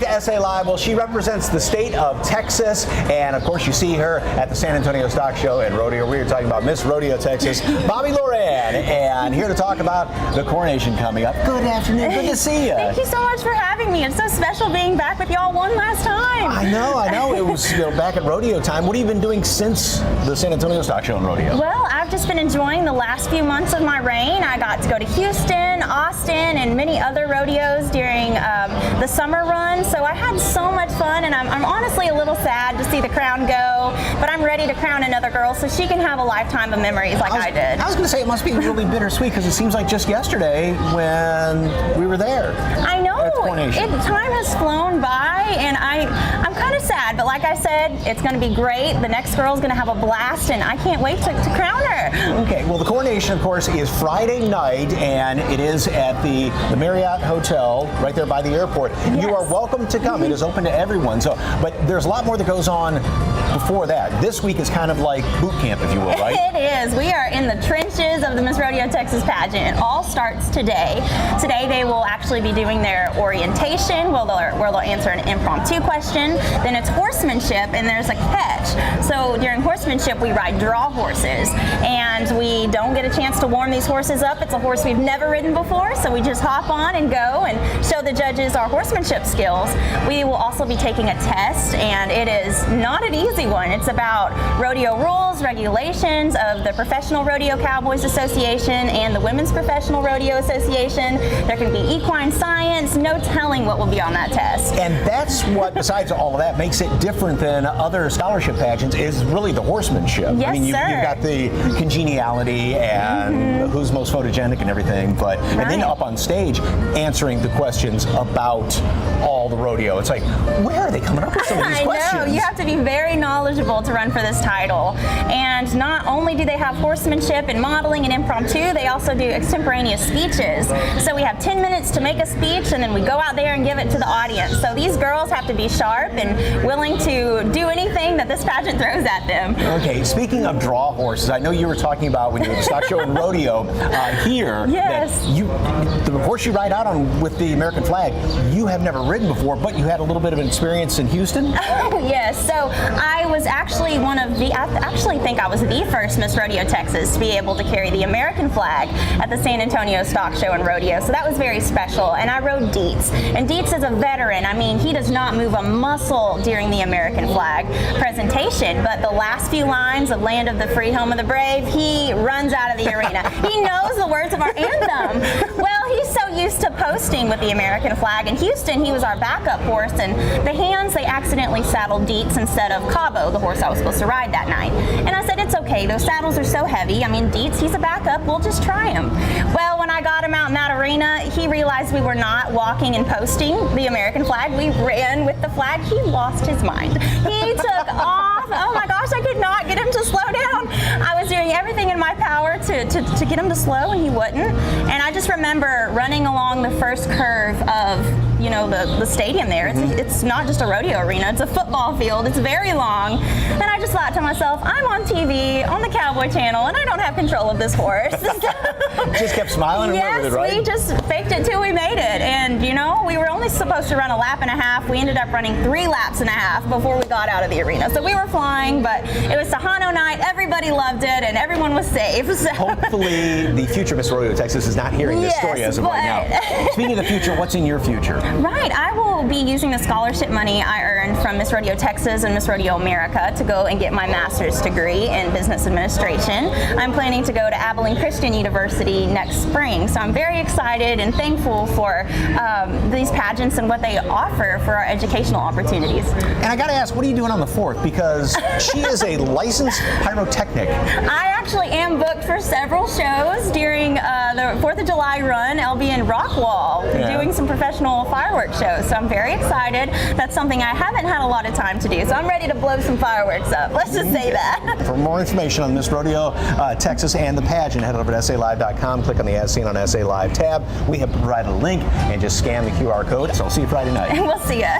to SA Live. Well, she represents the state of Texas, and of course you see her at the San Antonio Stock Show and Rodeo. We are talking about Miss Rodeo Texas, Bobbi Loran, and here to talk about the coronation coming up. Good afternoon, good to see you. Thank you so much for having me. It's so special being back with y'all one last time. I know. It was back at rodeo time. What have you been doing since the San Antonio Stock Show and Rodeo? Well, I've just been enjoying the last few months of my reign. I got to go to Houston, Austin, and many other rodeos during the summer run. So I had so much fun, and I'm honestly a little sad to see the crown go, but I'm ready to crown another girl so she can have a lifetime of memories like I did. I was going to say it must be really bittersweet because it seems like just yesterday when we were there. I know. Time has flown by, and I'm kind of sad, but like I said, it's going to be great. The next girl's going to have a blast, and I can't wait to crown her. Okay, well, the coronation, of course, is Friday night, and it is at the Marriott Hotel right there by the airport. Yes. You are welcome to come. It is open to everyone. So, but there's a lot more that goes on before that. This week is kind of like boot camp, if you will, right? It is. We are in the trenches of the Miss Rodeo Texas Pageant. It all starts today. Today they will actually be doing their orientation where they'll answer an impromptu question. Then it's horsemanship, and there's a catch. So during horsemanship, we ride draw horses, and we don't get a chance to warm these horses up. It's a horse we've never ridden before, so we just hop on and go and show the judges our horsemanship skills. We will also be taking a test, and it is not an easy one. It's about rodeo rules, regulations of the Professional Rodeo Cowboys Association and the Women's Professional Rodeo Association. There can be equine science, no telling what will be on that test. And that's what, besides all of that, makes it different than other scholarship pageants is really the horsemanship. Yes, I mean, you've sir. got the congeniality and who's most photogenic and everything, but and then up on stage answering the questions about all the rodeo. It's like, where are they coming up with some of these questions? I know. You have to be very knowledgeable to run for this title. And not only do they have horsemanship and modeling and impromptu, they also do extemporaneous speeches. So we have 10 minutes to make a speech, and then we go out there and give it to the audience. So these girls have to be sharp and willing to do anything that this pageant throws at them. Okay, speaking of draw horses, I know you were talking about when you were at the stock show and rodeo here. Yes. That the horse you ride out on with the American flag, you have never ridden before, but you had a little bit of an experience in Houston? Yes, so I was actually I actually think I was the first Miss Rodeo Texas to be able to carry the American flag at the San Antonio Stock Show and Rodeo, so that was very special. And I rode Dietz, and Dietz is a veteran. I mean, he does not move a muscle during the American flag presentation, but the last few lines of Land of the Free, Home of the Brave, he runs out of the arena. He knows the words of our anthem. Well, he's so used to posting with the American flag. In Houston, he was our backup horse, and the hands, they accidentally saddled Dietz instead of Cabo, the horse I was supposed to ride that night. And I said, it's okay, those saddles are so heavy. I mean, Dietz, he's a backup, we'll just try him. Well, when I got him out in that arena, he realized we were not walking and posting the American flag. We ran with the flag. He lost his mind. He took off. Oh my gosh, I could not get him to slow down. I was doing everything in my power to get him to slow, and he wouldn't. And I just remember running along the first curve of, you know, the stadium there. It's not just a rodeo arena, it's a football field. It's very long. And I just thought to myself, I'm on TV, on the Cowboy Channel, and I don't have control of this horse. Just kept smiling and went with it, right? We just faked it till we made it. And, you know, we were only supposed to run a lap and a half. We ended up running 3 laps and a half before we got out of the arena. So we were flying, but it was Tejano night. Everybody loved it, and everyone was safe. So. Hopefully the future Miss Rodeo Texas is not hearing this story as of right now. Speaking of the future, what's in your future? Right, I will be using the scholarship money I earned from Miss Rodeo Texas and Miss Rodeo America to go and get my master's degree in business administration. I'm planning to go to Abilene Christian University next spring, so I'm very excited and thankful for these pageants and what they offer for our educational opportunities. And I gotta ask, what are you doing on the 4th? Because she is a licensed pyrotechnic. I actually am booked for several shows during the 4th of July run. I'll be in Rockwall doing some professional fireworks shows, so I'm very excited. That's something I haven't had a lot of time to do, so I'm ready to blow some fireworks up. Let's just say that. For more information on Miss Rodeo Texas and the pageant, head over to SALive.com, click on the As Seen on SA Live tab. We have provided a link and just scan the QR code. So I'll see you Friday night. We'll see ya.